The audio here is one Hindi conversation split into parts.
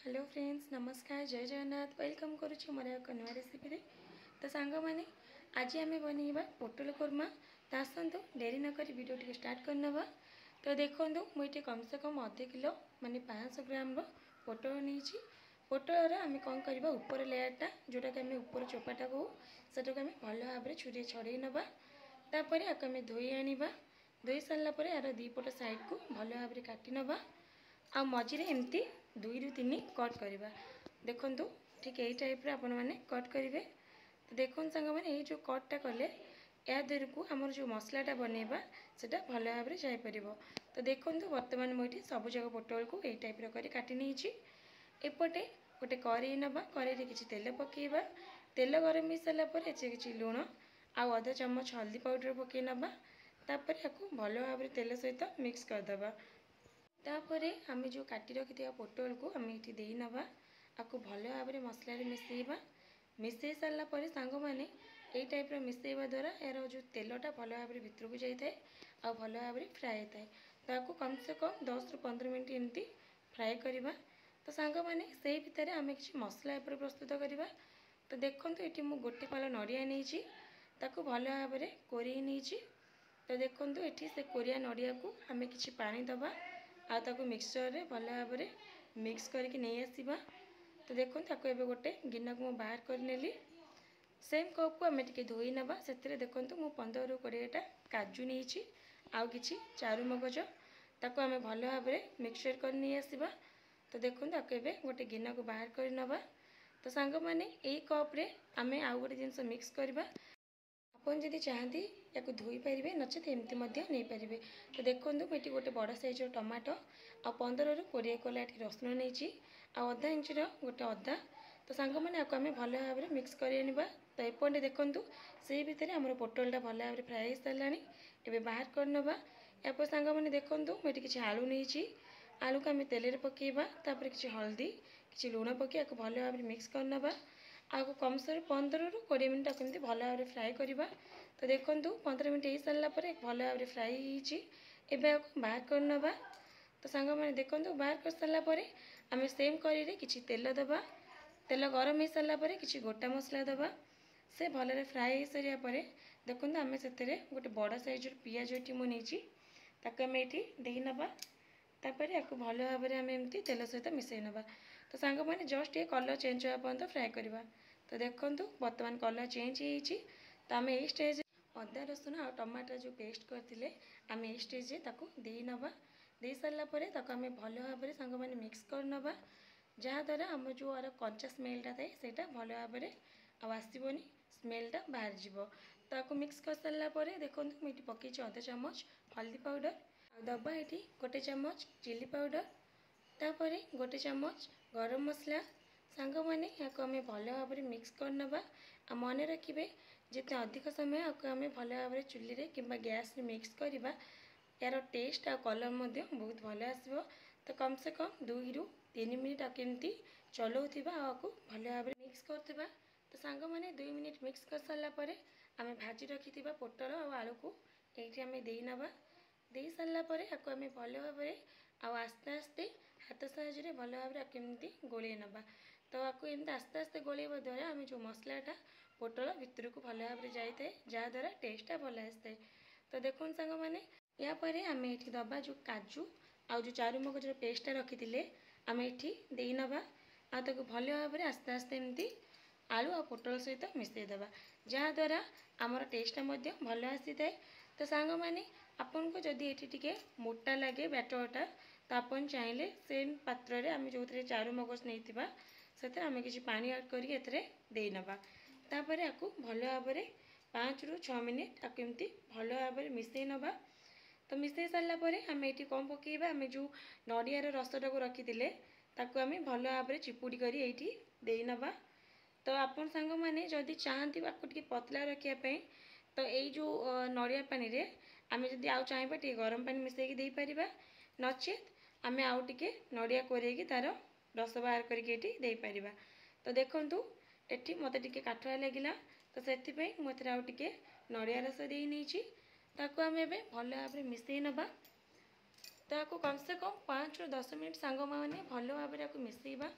हेलो फ्रेंड्स, नमस्कार, जय जगन्नाथ। वेलकम करुच्ची मोर एक नुआ रेसिपी। तो सांग मैंने आज आम बनइबा पोटल कोरमा। तो आसतु डेरी नक वीडियो टी स्टार्ट करनवा। तो देखो मुझे कम से कम अधे किलो माने 500 ग्राम पोटल नहीं। पोटल आम कौन करवा ऊपर लेयरटा जोटा कि आम ऊपर चोपाटा कहू से भल भाव छुरी छड़े नवा। तापर आम धोई आनिबा। धोई सारापर यार दीपट साइड को भल भाव काटी नवा। आ मझे एमती 2 ରୁ 3 कट करवा। देखु ठीक यही टाइप आपण मैंने कट करेंगे। तो देखो सांग मैंने ये जो कटटा कले या देर को आमर जो मसलाटा बनइबा से भल भाव में जापर। तो देखो बर्तमान मुझे सब जगह पोटल को यही टाइप कर काटी नहीं। एपटे गोटे कड़े नवा। कड़े किसी तेल पकेबा। तेल गरम हो सारापर किसी लुण आउ आधा चामच हल्दी पाउडर पकई नवा। तापर या भल भाव में तेल सहित मिक्स करदे। तापरे आम जो काटी रखि पोटल को आम ये दे नवा। आपको भल भाव में मसला मिसेबा। मिसई सारापर सांग मैंने यही टाइप मिसेबा द्वारा यार जो तेलटा भल भाव में भितर को जाए आ भल भाव में फ्राए होता। तो आपको कम से कम 10 ରୁ 15 मिनट एमती फ्राए करवा। तो सांग मैंने से भितर आम किसी मसला एपर प्रस्तुत करवा। तो देखो ये मुझे गोटे फाल नड़िया नहीं भल भाव में कोरी नहीं। तो देखो ये से कोरिया नड़िया को आम कि पानी दबा आताको मिक्सचर रे भल भाव में मिक्स करके नहीं आसवा। तो देखो ताको एबे गोटे गिना को बाहर कर नेली। सेम कप को आम टे धोई नवा। से देखो मु 15 ରୁ 20टा काजू नहीं आउ कि चारू मगज ताको आम भल भाव में मिक्सचर कर नहीं आसवा। तो देखो ताको एबे गोटे गिना को बाहर कर नवा। तो सांग मैंने यही कप्रे आम आउ गोटे जिनस मिक्स करवा। आपन जदि चाहती या धोई पारे नचेत एमती नहीं पारे। तो देखो ये गोटे बड़ साइज टमाटो आ 15 ରୁ 20 कोला रसुण नहीं आधा इंच गोटे अदा। तो सांग मैंने आपको आम भल भाव में मिक्स कर आनिबा। तो एपटे देखो से भितर आम पोटलटा भल भाव में फ्राए हो सारा। एवं बाहर करनवा। या सांग मैंने देखो मुझे किसी आलू नहीं। आलू को आम तेल पकेबा। तापर किसी हल्दी किसी लुण पकई आपको भल भाव में मिक्स करनवा। आपको कम से 15 ରୁ 20 मिनट आपको भल भाव में फ्राए करवा। तो देखो 15 मिनट हो सारापर भल भाव में फ्राए होबे आपको बाहर करनवा। तो सांग मैंने देखो बाहर कर सारापर आम सेम कड़ी किसी तेल दबा। तेल गरम हो सारापर किसी गोटा मसला दबा। से भल फ्राए हो सारापर देखो आम से गोटे बड़ साइज पियाज ये मुझे आम ये दे नवा। तापर या भल भाव में आम एमती तेल सहित मिसई नवा। तो सांग मैंने जस्ट ये कलर चेंज होगा पर्यंत फ्राए करवा। तो देखो बर्तमान कलर चेंज हो। तो आम यही स्टेज अदा रसुण और टमाटर जो पेस्ट करते आम यही स्टेज दे नवा। दे सारापर आम भल भाव में सांग मैंने मिक्स कर नवा। जहाँद्वारा आम जो आर कंचा स्मेलटा थाए सेटा भल भाव में आसबनी स्मेलटा बाहर जीव। तो आपको मिक्स कर सारापर देखो मुझे पकई आधा चामच हल्दी पाउडर दबा ये गोटे चामच चिली पाउडर तापर गोटे चामच गरम मसला। सांग मैंने या आम भल भाव में मिक्स करनवा। आ मन रखिए जिते अधिक समय आपको आम भल भाव में चुली कि गैस मिक्स करवा यार टेस्ट आ कलर बहुत भल आसो। तो कम से कम 2 ରୁ 3 मिनट आमती चलाऊा आपको भल भाव में मिक्स करवा। तो सांग मैंने 2 मिनट मिक्स कर सारापर आम भाजी रखि पोटल और आलू को ये आम दे नवा। दे सारापर आपको आम भल भाव में आस्ते आस्ते हाथ साहय भल भाव में केमती गोल नवा। तो आपको एमती आस्ते आस्ते गोलैवा द्वारा आम जो मसलाटा पोटल भितर को भल भाव में जाए जहाँद्वारा टेस्टा भल आसता। तो देखो सांग मैंने यापर आम ये दबा जो काजू आउ जो चारू मगजर पेस्टा रखी थे आम ये दे नवा। आक भल भाव में आस्ते आस्ते एमती आलू आ पोटल सहित मिसईदेवा जहाँद्वारा आमर टेस्टा भल आसी था। तो सांग मैंने आपन को जदि ये मोटा लगे बैटरटा तो आपन चाहिए सेम पात्र रे आम जो चारू मगज नहीं से आम किसी पानी ऐड करके नवा। तापर आपको भल भाव में 5 ରୁ 6 मिनट आपको एमती भल भाव में मिसई नवा। तो मिसई सारापर आम ये कौन पकेबा आम जो नड़ियार रसटा को रखी थे आम भल भाव में चिपुड़ी कर ये नवा। तो आपन सांग मैंने जदि चाहती आपको टे पतला रखापी तो यही जो नड़िया पानी रे आम जदि आउ चाहबा टे गरम पानी मिसईकी दे पारिबा नचेत आम आउ टे नड़िया कोरेकी तार रस बाहर करके दे पारिबा। तो देखंतु एठी मते टिके काठुआ लगिला तो सेथिपई मते आउ टिके नड़िया रस दे नहीं ताको आम एबे भल भाव में मिसई नवा। ताको कम से कम 5 ରୁ 10 मिनिट सांग मैंने भल भाव में मिसेबा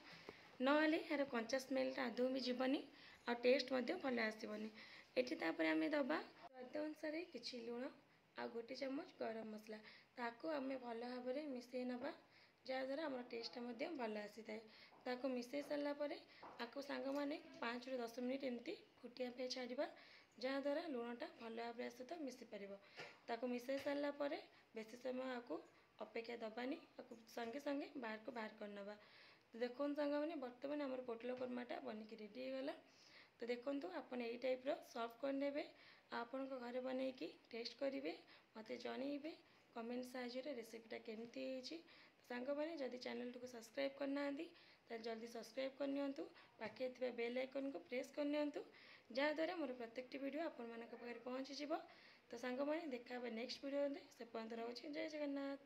नहेले यार कंचा स्मेलटा आदौ भी जीवनी आ टेस्ट भल आसबनी। एटी आम दबा स्वाद अनुसार किसी लुण आ गोटे चमच गरम मसला ताको आम भल भाव में मिसई नवा जहाँद्वारा आम टेस्टा भल आसी थाए। ताको मिसई सारापर आपको सांग मैंने 5 ରୁ 10 मिनिट एमती फुटिया छाड़ा जहाँद्वारा लुणटा भल भाव आसत मिसी पार। ताको मिसई सारापर बेसी समय आपको अपेक्षा दबानी संगे संगे बाहर को बाहर करनवा। तो देखो सांग मैंने बर्तमान आम पोटल कोरमाटा बनिकी रेडी होगला। तो देखो आपन यही टाइप्र सर्व करने आपण घरे बनईकी टेस्ट करेंगे मत जनइबे कमेंट साहाय्य रेसिपीटा केमती होती। सांग मैंने जदि चैनल को सब्सक्राइब करना तो जल्दी सब्सक्राइब करनी पाखे थी बेल आइकन को प्रेस करनी जहाँद्वारा मोर प्रत्येक वीडियो आपण मान पाखे पहुँची। तो सांग मैंने देखा नेक्स्ट वीडियो से पर्यंत रोचे। जय जगन्नाथ।